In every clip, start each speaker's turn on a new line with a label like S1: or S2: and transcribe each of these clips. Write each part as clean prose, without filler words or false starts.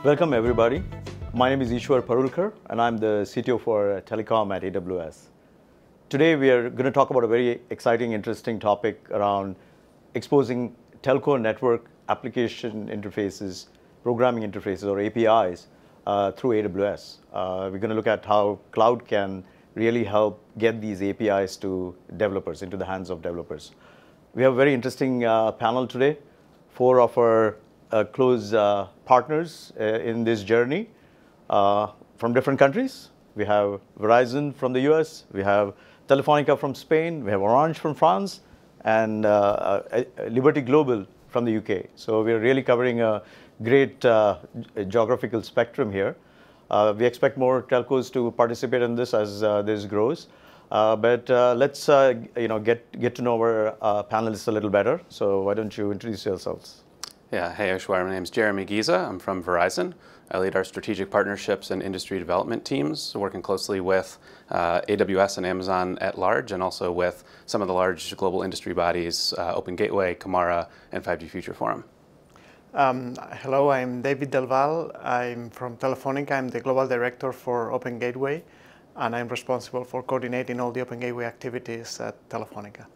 S1: Welcome everybody. My name is Ishwar Parulkar and I'm the CTO for Telecom at AWS. Today we are going to talk about a very exciting, interesting topic around exposing telco network application interfaces, programming interfaces or APIs through AWS. We're going to look at how cloud can really help get these APIs to developers, into the hands of developers. We have a very interesting panel today. 4 of our close partners in this journey from different countries. We have Verizon from the US, we have Telefonica from Spain, we have Orange from France, and Liberty Global from the UK. So we're really covering a great geographical spectrum here. We expect more telcos to participate in this as this grows. But let's get to know our panelists a little better. So why don't you introduce yourselves?
S2: Yeah, hey Ishwar, my name's Jeremy Giese. I'm from Verizon. I lead our strategic partnerships and industry development teams, working closely with AWS and Amazon at large, and also with some of the large global industry bodies, Open Gateway, Camara, and 5G Future Forum.
S3: Hello, I'm David Del Val. I'm from Telefonica. I'm the Global Director for Open Gateway, and I'm responsible for coordinating all the Open Gateway activities at Telefonica.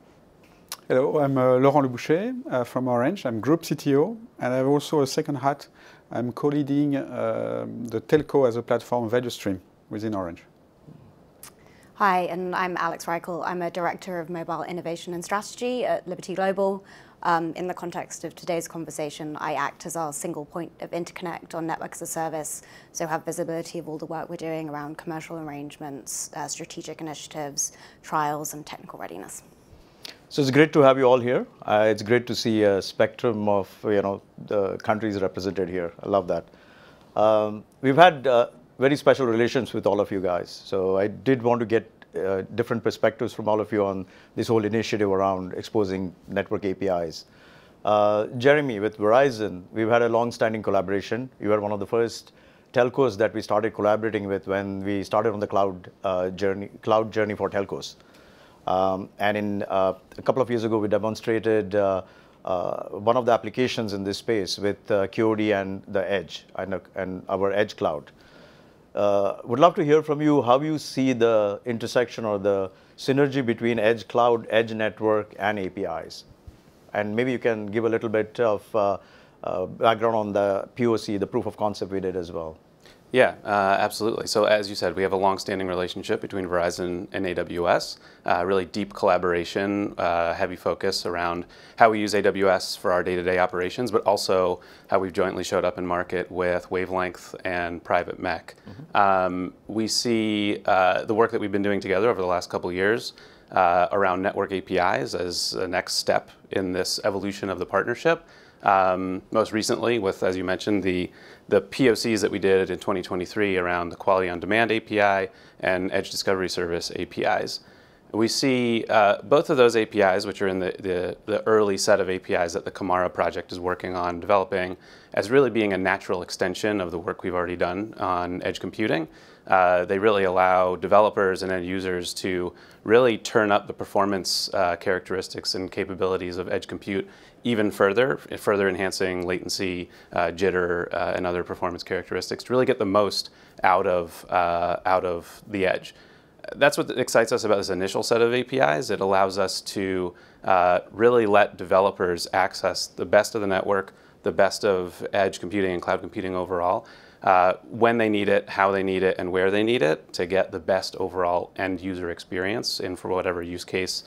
S4: Hello, I'm Laurent Leboucher from Orange. I'm Group CTO, and I have also a second hat. I'm co-leading the Telco as a platform value stream within Orange.
S5: Hi, and I'm Alex Reichl. I'm a Director of Mobile Innovation and Strategy at Liberty Global. In the context of today's conversation, I act as our single point of interconnect on Network as a Service, so have visibility of all the work we're doing around commercial arrangements, strategic initiatives, trials, and technical readiness.
S1: So it's great to have you all here. It's great to see a spectrum of the countries represented here. I love that. We've had very special relations with all of you guys. So I did want to get different perspectives from all of you on this whole initiative around exposing network APIs. Jeremy, with Verizon, we've had a long-standing collaboration. You were one of the first telcos that we started collaborating with when we started on the cloud journey for telcos. And in a couple of years ago, we demonstrated one of the applications in this space with QoD and the Edge and our Edge Cloud. Would love to hear from you how you see the intersection or the synergy between Edge Cloud, Edge Network, and APIs. And maybe you can give a little bit of background on the POC, the proof of concept we did as well.
S2: Yeah, absolutely. So as you said, we have a long-standing relationship between Verizon and AWS, really deep collaboration, heavy focus around how we use AWS for our day-to-day operations, but also how we've jointly showed up in market with Wavelength and Private MEC. We see the work that we've been doing together over the last couple of years around network APIs as the next step in this evolution of the partnership. Most recently with, as you mentioned, the POCs that we did in 2023 around the Quality on Demand API and Edge Discovery Service APIs. We see both of those APIs, which are in the early set of APIs that the Camara project is working on developing, as really being a natural extension of the work we've already done on edge computing. They really allow developers and end users to really turn up the performance characteristics and capabilities of edge compute even further enhancing latency, jitter, and other performance characteristics to really get the most out of the edge. That's what excites us about this initial set of APIs. It allows us to really let developers access the best of the network, the best of edge computing and cloud computing overall, when they need it, how they need it, and where they need it to get the best overall end user experience in for whatever use case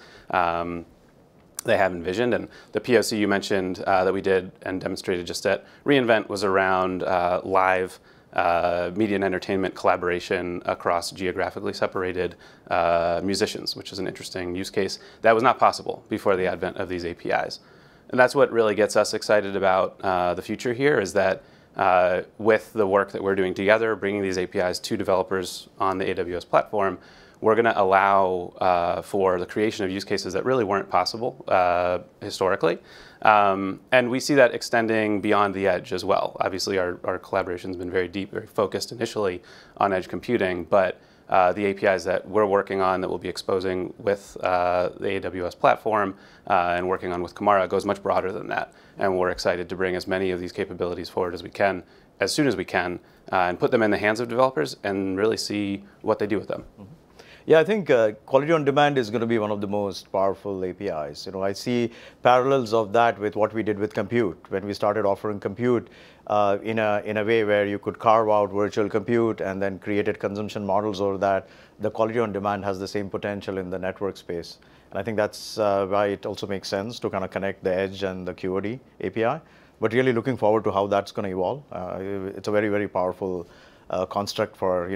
S2: they have envisioned. And the POC you mentioned that we did and demonstrated just at reInvent was around live media and entertainment collaboration across geographically separated musicians, which is an interesting use case that was not possible before the advent of these APIs. And that's what really gets us excited about the future here is that with the work that we're doing together, bringing these APIs to developers on the AWS platform, we're going to allow for the creation of use cases that really weren't possible historically. And we see that extending beyond the edge as well. Obviously, our collaboration has been very deep, very focused initially on edge computing, but the APIs that we're working on that we'll be exposing with the AWS platform and working on with Kamara goes much broader than that. And we're excited to bring as many of these capabilities forward as we can, as soon as we can, and put them in the hands of developers and really see what they do with them.
S1: Mm-hmm. Yeah, I think quality on demand is going to be one of the most powerful APIs. I see parallels of that with what we did with compute. When we started offering compute in a way where you could carve out virtual compute and then created consumption models over that, the quality on demand has the same potential in the network space. And I think that's why it also makes sense to kind of connect the edge and the QoD API. But really looking forward to how that's going to evolve. It's a very, very powerful construct for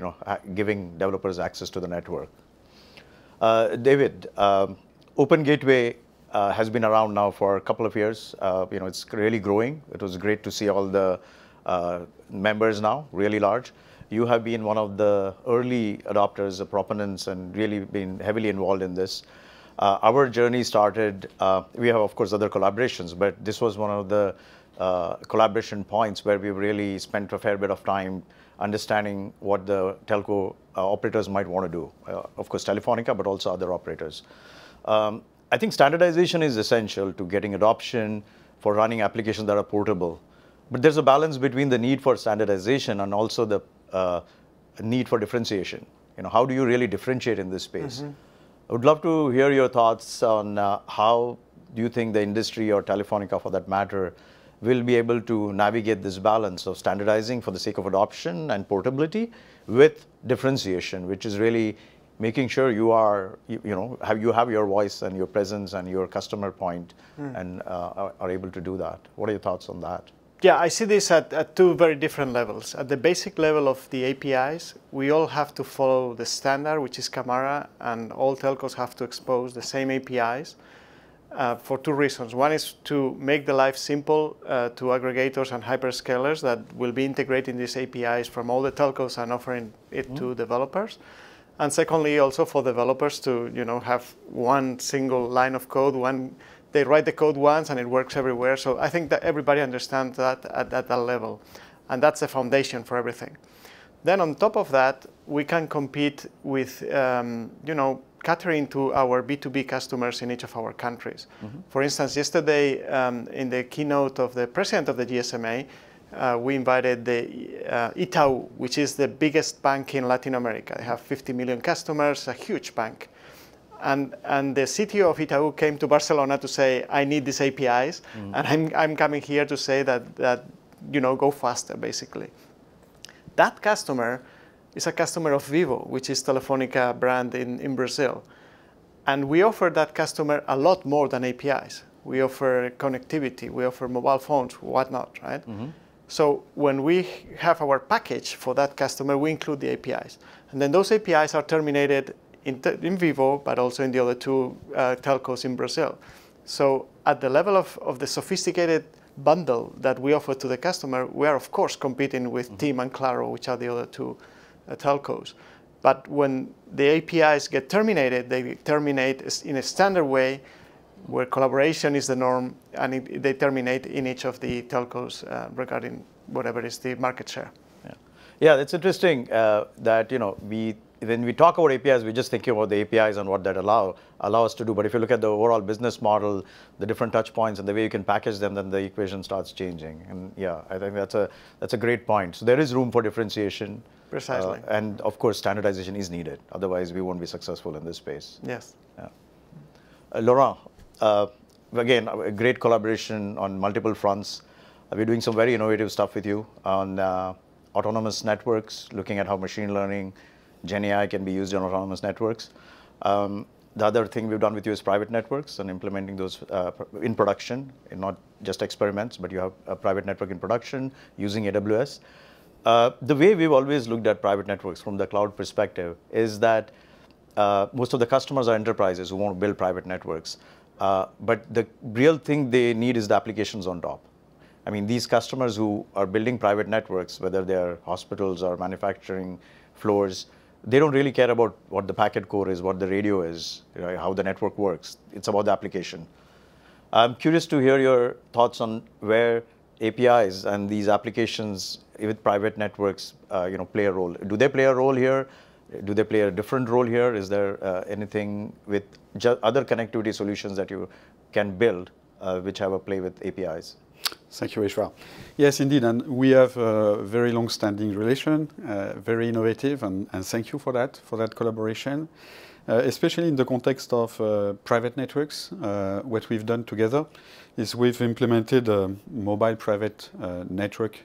S1: giving developers access to the network. David, Open Gateway has been around now for a couple of years. It's really growing. It was great to see all the members now, really large. You have been one of the early adopters, proponents, and really been heavily involved in this. Our journey started, we have, of course, other collaborations, but this was one of the collaboration points where we really spent a fair bit of time understanding what the telco operators might want to do. Of course, Telefonica, but also other operators. I think standardization is essential to getting adoption for running applications that are portable. But there's a balance between the need for standardization and also the need for differentiation. How do you really differentiate in this space? Mm-hmm. I would love to hear your thoughts on how do you think the industry, or Telefonica for that matter, will be able to navigate this balance of standardizing for the sake of adoption and portability with differentiation, which is really making sure you have your voice and your presence and your customer point and are able to do that. What are your thoughts on that?
S3: Yeah, I see this at two very different levels. At the basic level of the APIs, we all have to follow the standard, which is Kamara, and all telcos have to expose the same APIs. For two reasons. One is to make the life simple to aggregators and hyperscalers that will be integrating these APIs from all the telcos and offering it to developers. And secondly, also for developers to have one single line of code. They write the code once and it works everywhere. So I think that everybody understands that at that level. And that's the foundation for everything. Then on top of that, we can compete with catering to our B2B customers in each of our countries. Mm-hmm. For instance, yesterday in the keynote of the president of the GSMA, we invited the Itaú, which is the biggest bank in Latin America. They have 50 million customers, a huge bank. And the CTO of Itaú came to Barcelona to say, I need these APIs, and I'm coming here to say that go faster, basically. That customer is a customer of Vivo, which is Telefonica brand in Brazil. And we offer that customer a lot more than APIs. We offer connectivity, we offer mobile phones, whatnot, right? Mm-hmm. So when we have our package for that customer, we include the APIs. And then those APIs are terminated in Vivo, but also in the other two telcos in Brazil. So at the level of the sophisticated bundle that we offer to the customer, we are, of course, competing with TIM and Claro, which are the other two telcos. But when the APIs get terminated, they terminate in a standard way where collaboration is the norm, and they terminate in each of the telcos regarding whatever is the market share.
S1: Yeah, that's interesting that when we talk about APIs, we're just thinking about the APIs and what that allow us to do. But if you look at the overall business model, the different touch points and the way you can package them, then the equation starts changing. And yeah, I think that's a great point. So there is room for differentiation.
S3: Precisely.
S1: And of course, standardization is needed. Otherwise, we won't be successful in this space.
S3: Yes.
S1: Yeah. Laurent, again, a great collaboration on multiple fronts. We're doing some very innovative stuff with you on autonomous networks, looking at how machine learning, Gen AI can be used in autonomous networks. The other thing we've done with you is private networks and implementing those in production, and not just experiments, but you have a private network in production using AWS. The way we've always looked at private networks from the cloud perspective is that most of the customers are enterprises who want to build private networks. But the real thing they need is the applications on top. I mean, these customers who are building private networks, whether they're hospitals or manufacturing floors, they don't really care about what the packet core is, what the radio is, how the network works. It's about the application. I'm curious to hear your thoughts on where APIs and these applications with private networks, play a role. Do they play a role here? Do they play a different role here? Is there anything with other connectivity solutions that you can build which have a play with APIs?
S4: Thank you, Ishwar. Yes, indeed, and we have a very long-standing relation, very innovative, and thank you for that collaboration. Especially in the context of private networks, what we've done together is we've implemented a mobile private network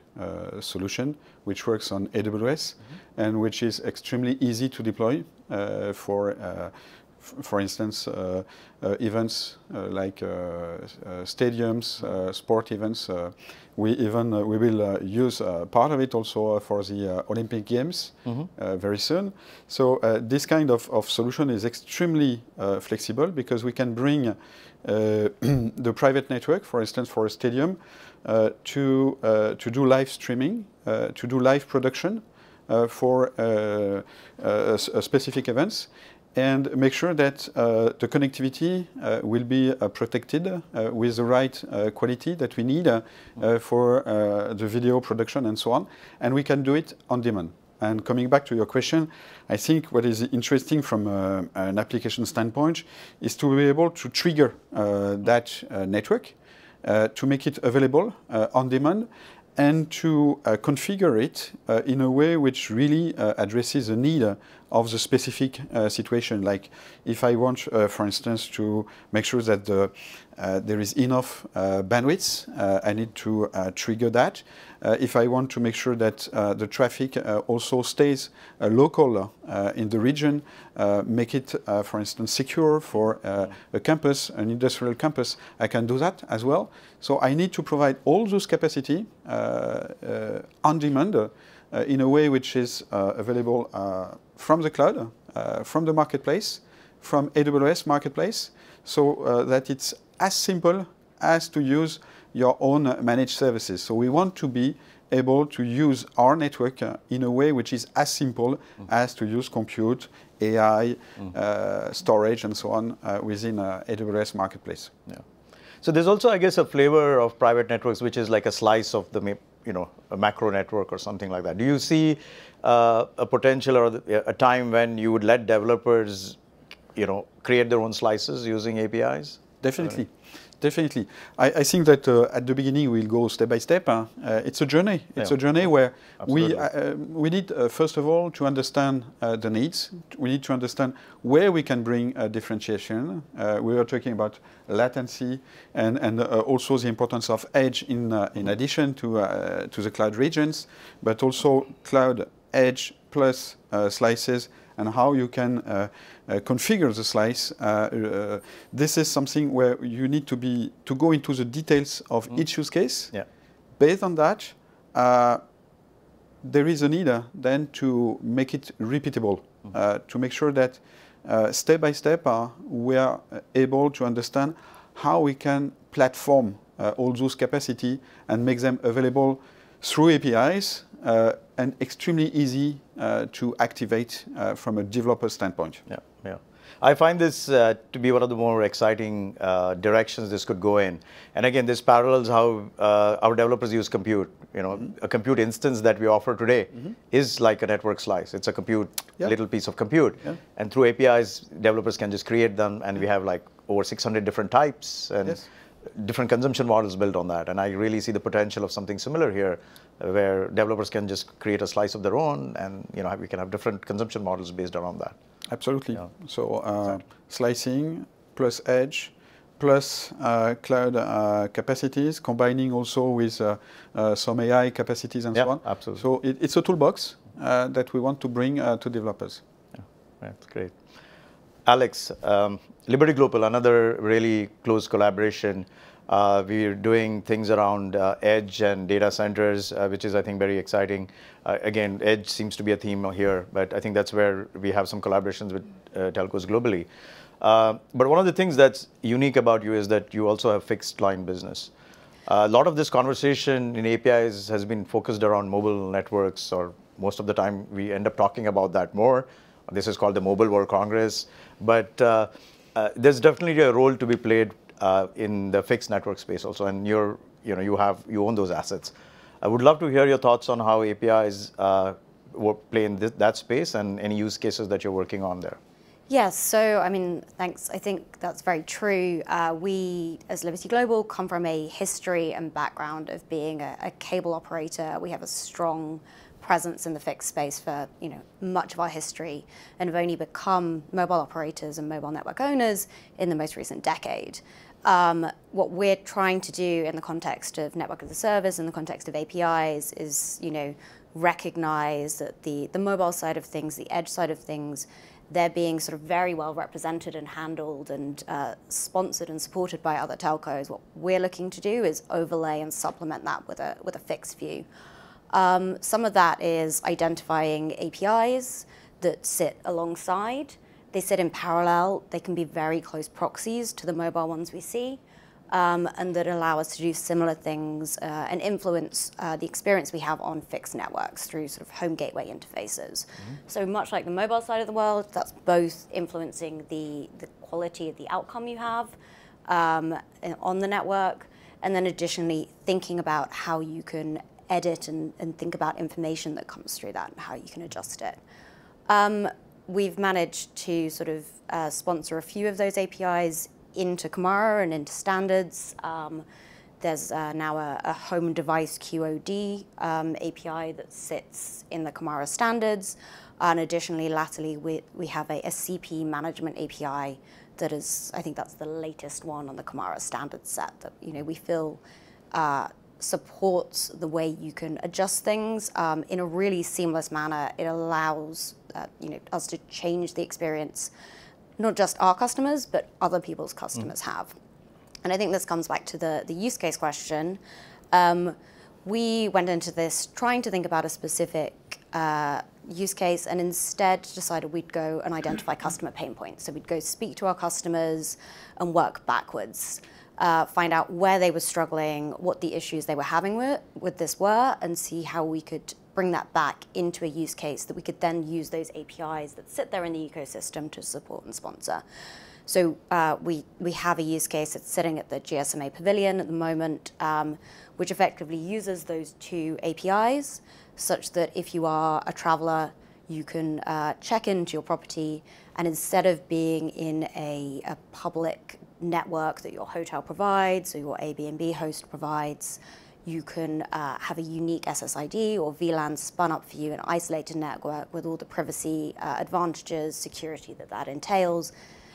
S4: solution which works on AWS and which is extremely easy to deploy for instance, events like stadiums, sport events. We will use part of it also for the Olympic Games very soon. So this kind of solution is extremely flexible because we can bring the private network, for instance, for a stadium, to do live streaming, to do live production for specific events, and make sure that the connectivity will be protected with the right quality that we need for the video production and so on. And we can do it on demand. And coming back to your question, I think what is interesting from an application standpoint is to be able to trigger that network, to make it available on demand, and to configure it in a way which really addresses the need of the specific situation. Like if I want, for instance, to make sure that there is enough bandwidth, I need to trigger that. If I want to make sure that the traffic also stays local in the region, make it, for instance, secure for a campus, an industrial campus, I can do that as well. So I need to provide all those capacity on demand in a way which is available from the cloud, from the marketplace, from AWS marketplace, so that it's as simple as to use your own managed services. So we want to be able to use our network in a way which is as simple as to use compute, AI, storage, and so on within AWS marketplace.
S1: Yeah. So there's also, I guess, a flavor of private networks which is like a slice of the, a macro network or something like that. Do you see a potential or a time when you would let developers, create their own slices using APIs?
S4: Definitely. Definitely. I think that at the beginning we'll go step by step. It's a journey. It's a journey where we need, first of all, to understand the needs. We need to understand where we can bring differentiation. We were talking about latency and also the importance of edge in addition to the cloud regions, but also cloud edge plus slices and how you can configure the slice. This is something where you need to go into the details of each use case. Yeah. Based on that, there is a need then to make it repeatable, to make sure that step by step we are able to understand how we can platform all those capacity and make them available through APIs and extremely easy to activate from a developer standpoint. Yeah,
S1: yeah. I find this to be one of the more exciting directions this could go in. And again, this parallels how our developers use compute. A compute instance that we offer today is like a network slice. It's a little piece of compute. Yeah. And through APIs, developers can just create them, and we have like over 600 different types and different consumption models built on that. And I really see the potential of something similar here, where developers can just create a slice of their own, and we can have different consumption models based around that.
S4: Absolutely. Yeah. So slicing plus edge plus cloud capacities, combining also with some AI capacities and so on.
S1: Absolutely.
S4: So it's a toolbox that we want to bring to developers.
S1: Yeah, that's great. Alex, Liberty Global, another really close collaboration. We're doing things around edge and data centers, which is, I think, very exciting. Again, edge seems to be a theme here, but I think that's where we have some collaborations with telcos globally. But one of the things that's unique about you is that you also have fixed line business. A lot of this conversation in APIs has been focused around mobile networks, or most of the time we end up talking about that more. This is called the Mobile World Congress. But there's definitely a role to be played in the fixed network space also, and you own those assets. I would love to hear your thoughts on how APIs play in that space, and any use cases that you're working on there?
S5: Yes, so I mean, thanks. I think that's very true. We, as Liberty Global, come from a history and background of being a cable operator. We have a strong presence in the fixed space for much of our history, and have only become mobile operators and mobile network owners in the most recent decade. What we're trying to do in the context of network as a service, in the context of APIs, is recognize that the mobile side of things, the edge side of things, they're being sort of very well represented and handled and sponsored and supported by other telcos. What we're looking to do is overlay and supplement that with a fixed view. Some of that is identifying APIs that sit alongside. They sit in parallel. They can be very close proxies to the mobile ones we see, and that allow us to do similar things and influence the experience we have on fixed networks through sort of home gateway interfaces. So much like the mobile side of the world, that's both influencing the quality of the outcome you have on the network, and then additionally thinking about how you can edit and think about information that comes through that and how you can adjust it. We've managed to sort of sponsor a few of those APIs into Kamara and into standards. There's now a home device QoD API that sits in the Kamara standards. And additionally, latterly, we have a CP management API that is, I think that's the latest one on the Kamara standard set that we feel supports the way you can adjust things in a really seamless manner. It allows us to change the experience not just our customers, but other people's customers have. And I think this comes back to the use case question. We went into this trying to think about a specific use case, and instead decided we'd go and identify customer pain points. So we'd go speak to our customers and work backwards. Find out where they were struggling, what the issues they were having with this were, and see how we could bring that back into a use case that we could then use those APIs that sit there in the ecosystem to support and sponsor. So we have a use case that's sitting at the GSMA Pavilion at the moment, which effectively uses those two APIs such that if you are a traveler, you can check into your property, and instead of being in a public network that your hotel provides or your Airbnb host provides, you can have a unique SSID or VLAN spun up for you, an isolated network with all the privacy advantages, security that entails,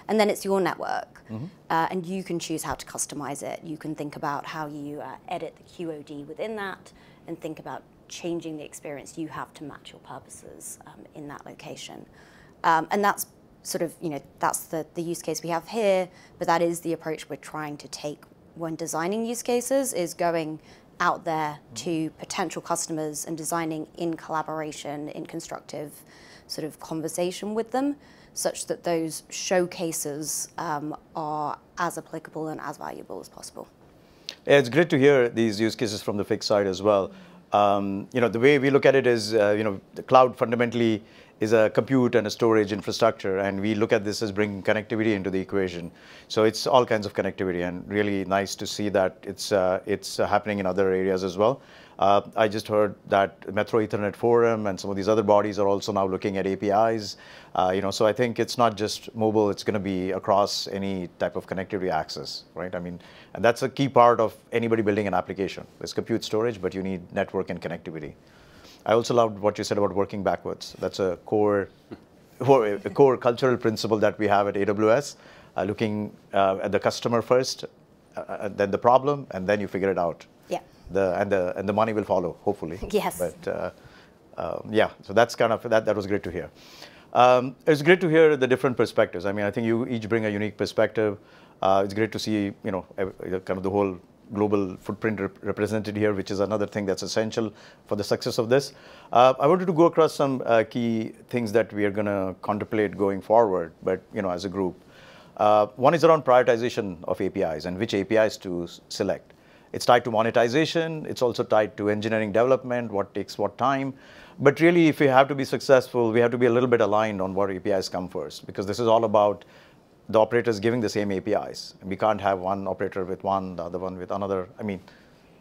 S5: and then it's your network. And you can choose how to customize it. You can think about how you edit the QoD within that, and think about changing the experience you have to match your purposes in that location. And that's sort of, that's the use case we have here, but that is the approach we're trying to take when designing use cases, is going out there to potential customers and designing in collaboration, in constructive sort of conversation with them, such that those showcases are as applicable and as valuable as possible.
S1: Yeah, it's great to hear these use cases from the fixed side as well. The way we look at it is, the cloud fundamentally is a compute and a storage infrastructure, and we look at this as bringing connectivity into the equation. So it's all kinds of connectivity, and really nice to see that it's happening in other areas as well. I just heard that Metro Ethernet Forum and some of these other bodies are also now looking at APIs. So I think it's not just mobile; it's going to be across any type of connectivity access, right? I mean, and that's a key part of anybody building an application. There's compute storage, but you need network and connectivity. I also loved what you said about working backwards. That's a core cultural principle that we have at AWS, looking at the customer first, then the problem, and then you figure it out.
S5: Yeah.
S1: And the money will follow, hopefully.
S5: Yes.
S1: But yeah, so that's kind of that was great to hear. It's great to hear the different perspectives. I mean, I think you each bring a unique perspective. It's great to see kind of the whole global footprint represented here, which is another thing that's essential for the success of this. I wanted to go across some key things that we are going to contemplate going forward, but as a group. One is around prioritization of APIs and which APIs to select. It's tied to monetization. It's also tied to engineering development, what takes what time. But really, if we have to be successful, we have to be a little bit aligned on what APIs come first, because this is all about the operators giving the same APIs. And we can't have one operator with one, the other one with another. I mean,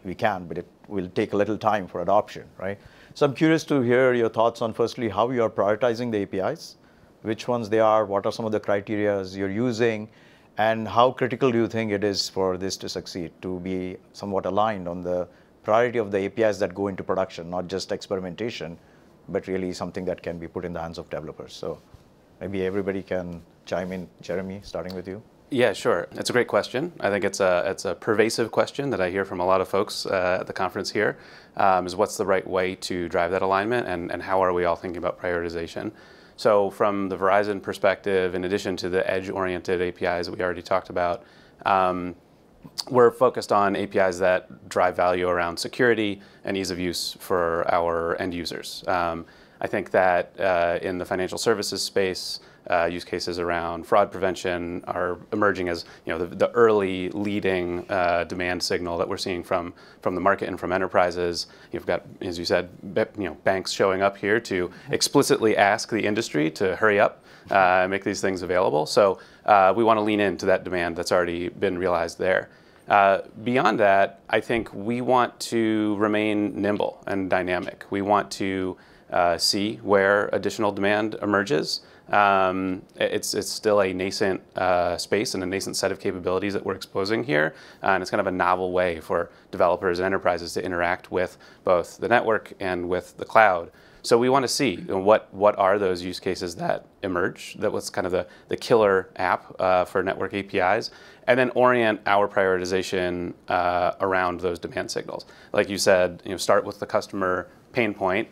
S1: we can, but it will take a little time for adoption, right? So I'm curious to hear your thoughts on, firstly, how you are prioritizing the APIs, which ones they are, what are some of the criteria you're using, and how critical do you think it is for this to succeed, to be somewhat aligned on the priority of the APIs that go into production, not just experimentation, but really something that can be put in the hands of developers. So maybe everybody can chime in. Jeremy, starting with you.
S2: Yeah, sure. It's a great question. I think it's a pervasive question that I hear from a lot of folks at the conference here, is what's the right way to drive that alignment, and how are we all thinking about prioritization? So from the Verizon perspective, in addition to the edge-oriented APIs that we already talked about, we're focused on APIs that drive value around security and ease of use for our end users. I think that in the financial services space, use cases around fraud prevention are emerging as the early leading demand signal that we're seeing from the market and from enterprises. You've got, as you said, banks showing up here to explicitly ask the industry to hurry up and make these things available. So we want to lean into that demand that's already been realized there. Beyond that, I think we want to remain nimble and dynamic. We want to see where additional demand emerges. It's still a nascent space and a nascent set of capabilities that we're exposing here, and it's kind of a novel way for developers and enterprises to interact with both the network and with the cloud. So we want to see what are those use cases that emerge, that was kind of the killer app for network APIs, and then orient our prioritization around those demand signals. Like you said, start with the customer pain point,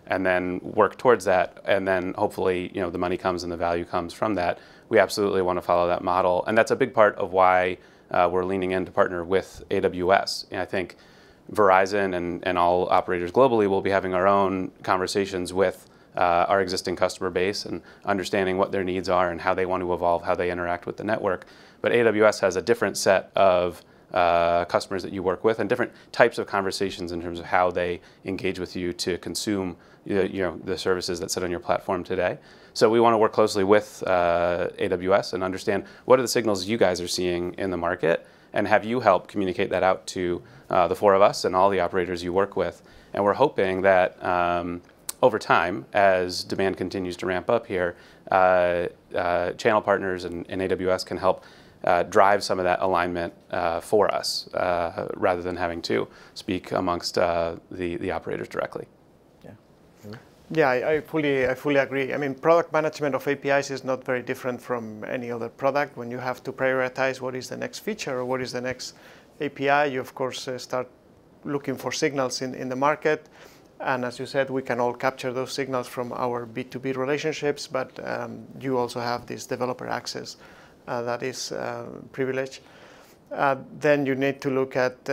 S2: and then work towards that, and then hopefully the money comes and the value comes from that. We absolutely want to follow that model, and that's a big part of why we're leaning in to partner with AWS. And I think Verizon and all operators globally will be having our own conversations with our existing customer base and understanding what their needs are and how they want to evolve, how they interact with the network. But AWS has a different set of customers that you work with and different types of conversations in terms of how they engage with you to consume the services that sit on your platform today. So we want to work closely with AWS and understand what are the signals you guys are seeing in the market, and have you help communicate that out to the four of us and all the operators you work with. And we're hoping that over time, as demand continues to ramp up here, channel partners and AWS can help drive some of that alignment for us, rather than having to speak amongst the operators directly.
S3: Yeah, I fully agree. I mean, product management of APIs is not very different from any other product. When you have to prioritize what is the next feature or what is the next API, you of course start looking for signals in the market. And as you said, we can all capture those signals from our B2B relationships, but you also have this developer access that is privileged. Then you need to look at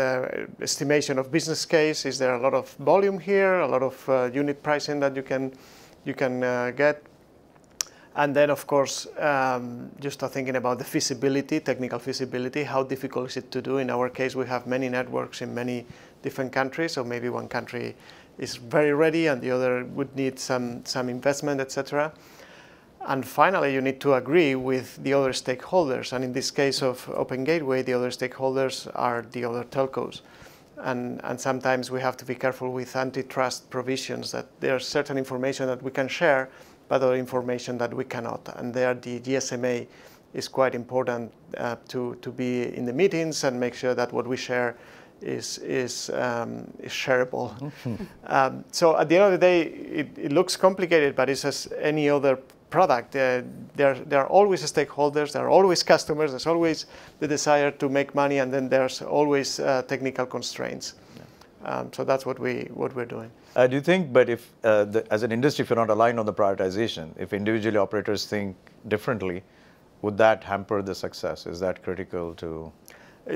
S3: estimation of business case. Is there a lot of volume here, a lot of unit pricing that you can get? And then, of course, you start thinking about the feasibility, technical feasibility. How difficult is it to do? In our case, we have many networks in many different countries, so maybe one country is very ready and the other would need some investment, etc. And finally, you need to agree with the other stakeholders. And in this case of Open Gateway, the other stakeholders are the other telcos. And sometimes we have to be careful with antitrust provisions, that there's certain information that we can share, but other information that we cannot. And there the GSMA is quite important to be in the meetings and make sure that what we share is shareable. So at the end of the day, it looks complicated, but it's as any other product. There are always stakeholders, there are always customers, there's always the desire to make money, and then there's always technical constraints. So that's what we're doing.
S1: Do you think, but if, as an industry, if you're not aligned on the prioritization, if individual operators think differently, would that hamper the success? Is that critical to?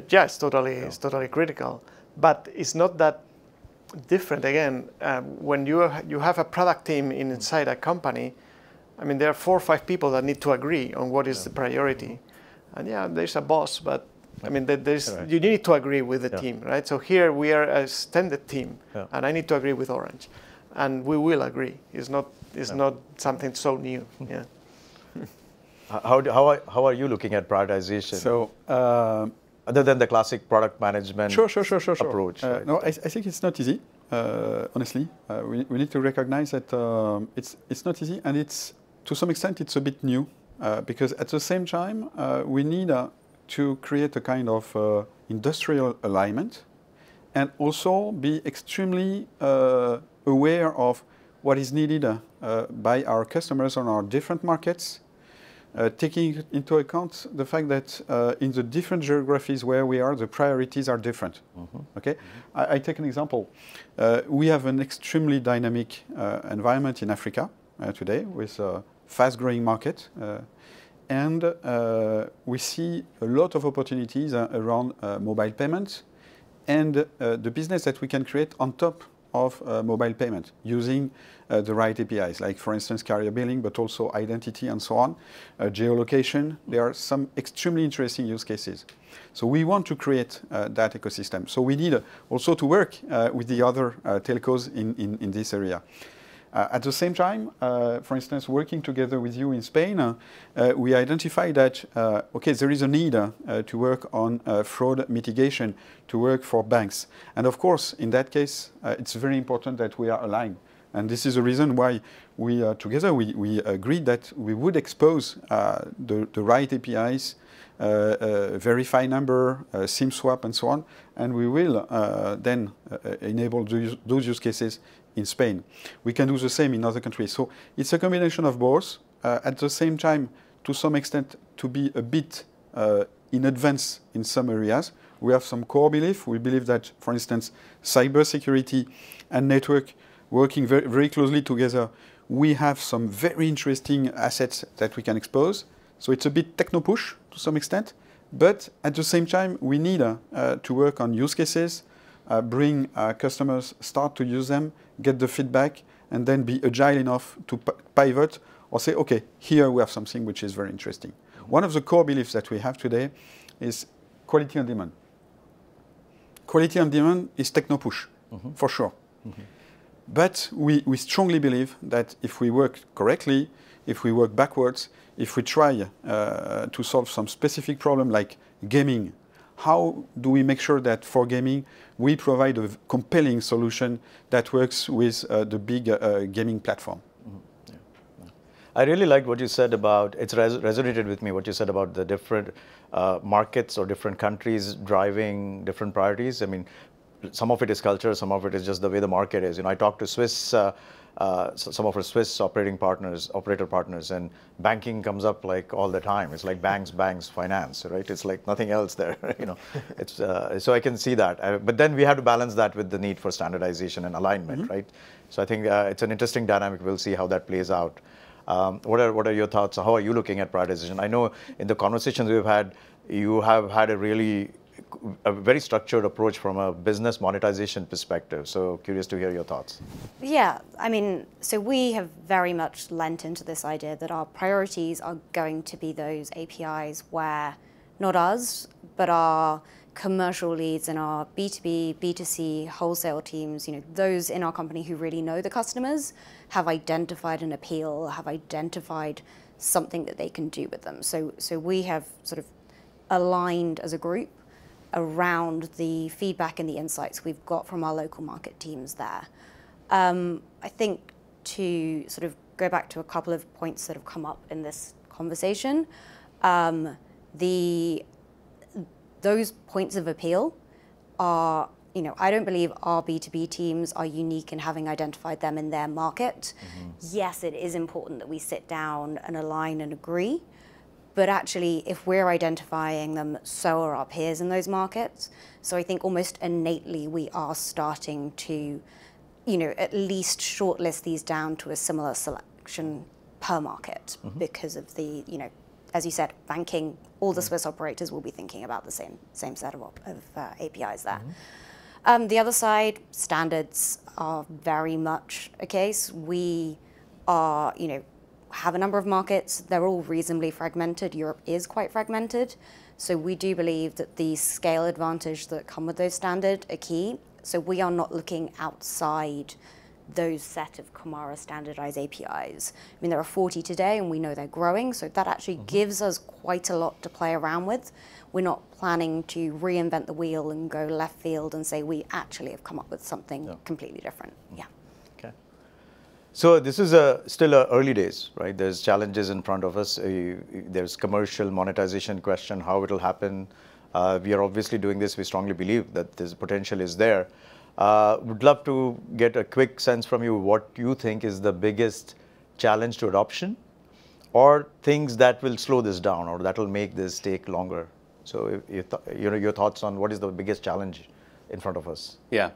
S3: Yeah, it's totally critical. But it's not that different. Again, when you have a product team inside a company, I mean, there are 4 or 5 people that need to agree on what is the priority. And yeah, there's a boss, but I mean, you need to agree with the team, right? So here we are a extended team, and I need to agree with Orange, and we will agree. It's not something so new. Yeah.
S1: How are you looking at prioritization?
S4: So
S1: other than the classic product management approach? Right?
S4: No, I think it's not easy. Honestly, we need to recognize that it's not easy, and it's to some extent it's a bit new because at the same time we need to create a kind of industrial alignment, and also be extremely aware of what is needed by our customers on our different markets, taking into account the fact that in the different geographies where we are, the priorities are different. Okay, I take an example. We have an extremely dynamic environment in Africa today with a fast-growing market, and we see a lot of opportunities around mobile payments and the business that we can create on top of mobile payment using the right APIs, like for instance carrier billing, but also identity and so on, geolocation. There are some extremely interesting use cases. So we want to create that ecosystem. So we need also to work with the other telcos in this area. At the same time, for instance, working together with you in Spain, we identified that, okay, there is a need to work on fraud mitigation, to work for banks. And of course, in that case, it's very important that we are aligned. And this is the reason why we together we agreed that we would expose the right APIs, verify number, SIM swap, and so on, and we will then enable those use cases in Spain. We can do the same in other countries. So it's a combination of both. At the same time, to some extent, to be a bit in advance in some areas. We have some core belief. We believe that, for instance, cybersecurity and network working very, very closely together, we have some very interesting assets that we can expose. So it's a bit techno-push to some extent. But at the same time, we need to work on use cases, bring customers, start to use them, get the feedback, and then be agile enough to pivot or say, okay, here we have something which is very interesting. One of the core beliefs that we have today is quality on demand. Quality on demand is techno-push, for sure. But we strongly believe that if we work correctly, if we work backwards, if we try to solve some specific problem like gaming, how do we make sure that for gaming we provide a compelling solution that works with the big gaming platform?
S1: I really liked what you said about, it's resonated with me, what you said about the different markets or different countries driving different priorities. I mean, some of it is culture, some of it is just the way the market is. You know, I talked to Swiss, some of our Swiss operator partners, and banking comes up like all the time. It's like banks, finance, right? It's like nothing else there, you know. It's, so I can see that. But then we have to balance that with the need for standardization and alignment, right? So I think it's an interesting dynamic. We'll see how that plays out. What are your thoughts? How are you looking at prioritization? I know in the conversations we've had, you have had a very structured approach from a business monetization perspective. So curious to hear your thoughts.
S5: Yeah, I mean, so we have very much lent into this idea that our priorities are going to be those APIs where not us, but our commercial leads and our B2B, B2C wholesale teams, you know, those in our company who really know the customers have identified an appeal, have identified something that they can do with them. So we have sort of aligned as a group around the feedback and the insights we've got from our local market teams there. I think to sort of go back to a couple of points that have come up in this conversation, those points of appeal are, you know, I don't believe our B2B teams are unique in having identified them in their market. Yes, it is important that we sit down and align and agree. But actually, if we're identifying them, so are our peers in those markets. So I think almost innately we are starting to, you know, at least shortlist these down to a similar selection per market because of the, you know, as you said, banking, all the Swiss operators will be thinking about the same set of APIs there. The other side, standards are very much a case. We are, you know, have a number of markets. They're all reasonably fragmented. Europe is quite fragmented. So we do believe that the scale advantage that come with those standards are key. So we are not looking outside those set of Comara standardized APIs. I mean, there are 40 today, and we know they're growing, so that actually gives us quite a lot to play around with. We're not planning to reinvent the wheel and go left field and say we actually have come up with something completely different. Yeah.
S1: Okay. So this is still early days, right? There's challenges in front of us. There's commercial monetization question, how it'll happen. We are obviously doing this. We strongly believe that this potential is there. Would love to get a quick sense from you what you think is the biggest challenge to adoption, or things that will slow this down, or that will make this take longer. So your thoughts on what is the biggest challenge in front of us?
S2: Yeah.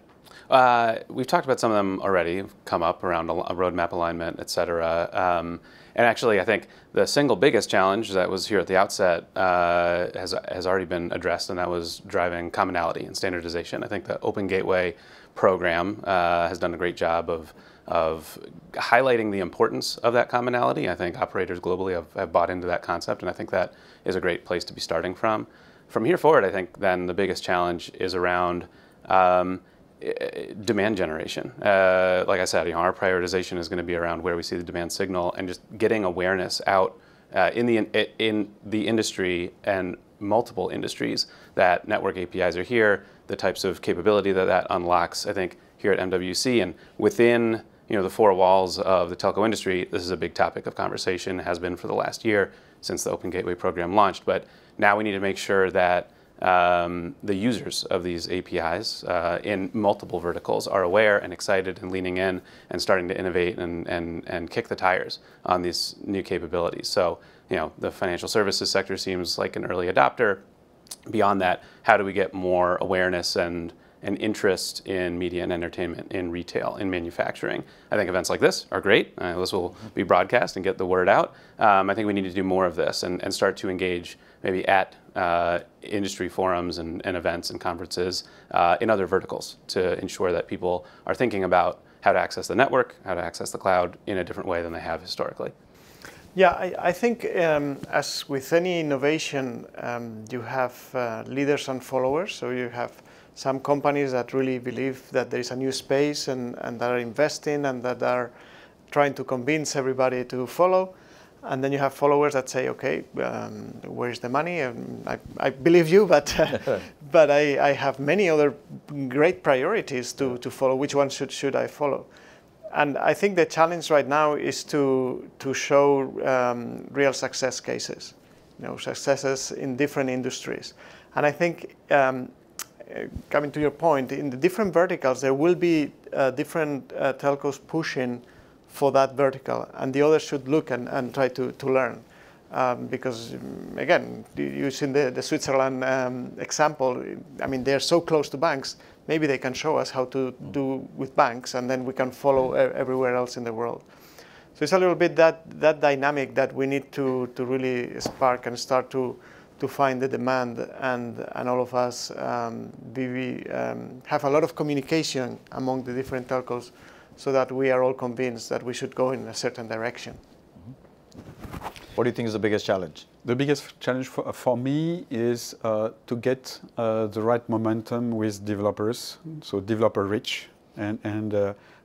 S2: We've talked about some of them already, come up around a roadmap alignment, et cetera. And actually, I think the single biggest challenge that was here at the outset has already been addressed, and that was driving commonality and standardization. I think the Open Gateway program has done a great job of highlighting the importance of that commonality. I think operators globally have bought into that concept, and I think that is a great place to be starting from. From here forward, I think then the biggest challenge is around demand generation. Like I said, our prioritization is going to be around where we see the demand signal and just getting awareness out in the industry and multiple industries that network APIs are here, the types of capability that unlocks. I think here at MWC and within the four walls of the telco industry, this is a big topic of conversation, has been for the last year since the Open Gateway program launched. But now we need to make sure that the users of these APIs in multiple verticals are aware and excited and leaning in and starting to innovate and kick the tires on these new capabilities. So, the financial services sector seems like an early adopter. Beyond that, how do we get more awareness and interest in media and entertainment, in retail, in manufacturing? I think events like this are great. This will be broadcast and get the word out. I think we need to do more of this and start to engage maybe at industry forums and events and conferences in other verticals to ensure that people are thinking about how to access the network, how to access the cloud in a different way than they have historically.
S3: Yeah, I think as with any innovation, you have leaders and followers. So you have some companies that really believe that there is a new space and that are investing and that are trying to convince everybody to follow. And then you have followers that say, okay, where's the money? I believe you, but but I have many other great priorities to follow. Which one should I follow? And I think the challenge right now is to show real success cases, successes in different industries. And I think, coming to your point, in the different verticals, there will be different telcos pushing for that vertical, and the others should look and try to learn. Because, again, using the Switzerland example, I mean, they're so close to banks, maybe they can show us how to do with banks, and then we can follow everywhere else in the world. So it's a little bit that dynamic that we need to really spark and start to find the demand, and all of us have a lot of communication among the different telcos so that we are all convinced that we should go in a certain direction.
S1: What do you think is the biggest challenge?
S4: The biggest challenge for me is to get the right momentum with developers, so developer reach, and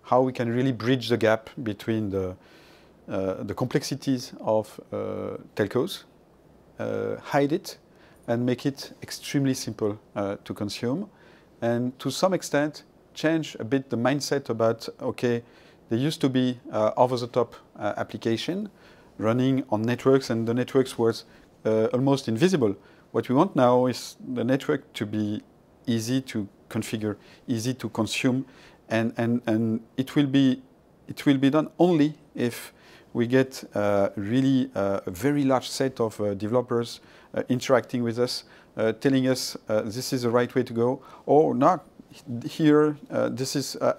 S4: how we can really bridge the gap between the complexities of telcos, hide it, and make it extremely simple to consume, and to some extent change a bit the mindset about, okay, there used to be over-the-top application running on networks, and the networks was almost invisible. What we want now is the network to be easy to configure, easy to consume, and it will be done only if we get really a very large set of developers interacting with us, telling us this is the right way to go, or not. Here, I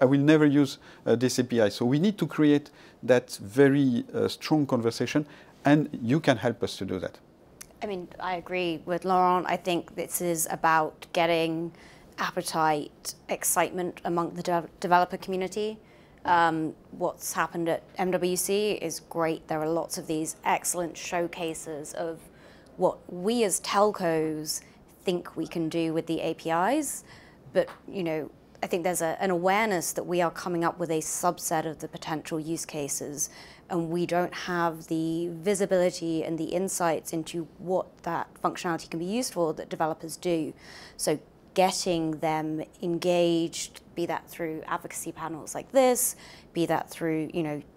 S4: will never use this API. So we need to create that very strong conversation, and you can help us to do that.
S5: I mean, I agree with Laurent. I think this is about getting appetite, excitement among the developer community. What's happened at MWC is great. There are lots of these excellent showcases of what we as telcos think we can do with the APIs. But, I think there's an awareness that we are coming up with a subset of the potential use cases, and we don't have the visibility and the insights into what that functionality can be used for that developers do. So getting them engaged, be that through advocacy panels like this, be that through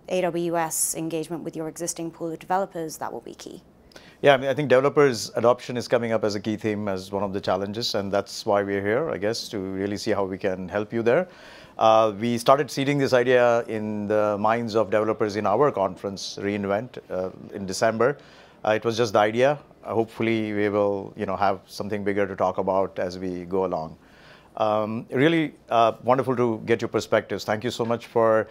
S5: AWS engagement with your existing pool of developers, that will be key.
S1: Yeah, I mean, I think developers adoption is coming up as a key theme, as one of the challenges, and that's why we're here, I guess, to really see how we can help you there. We started seeding this idea in the minds of developers in our conference, reInvent, in December. It was just the idea. Hopefully, we will, have something bigger to talk about as we go along. Really wonderful to get your perspectives. Thank you so much for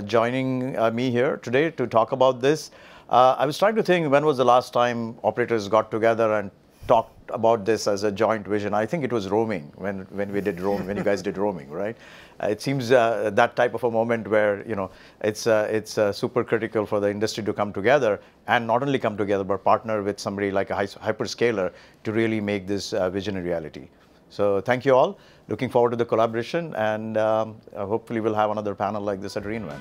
S1: joining me here today to talk about this. I was trying to think, when was the last time operators got together and talked about this as a joint vision? I think it was roaming, when we did roam, when you guys did roaming, right? It seems that type of a moment where it's super critical for the industry to come together, and not only come together but partner with somebody like a hyperscaler to really make this vision a reality. So thank you all. Looking forward to the collaboration, and hopefully we'll have another panel like this at reInvent.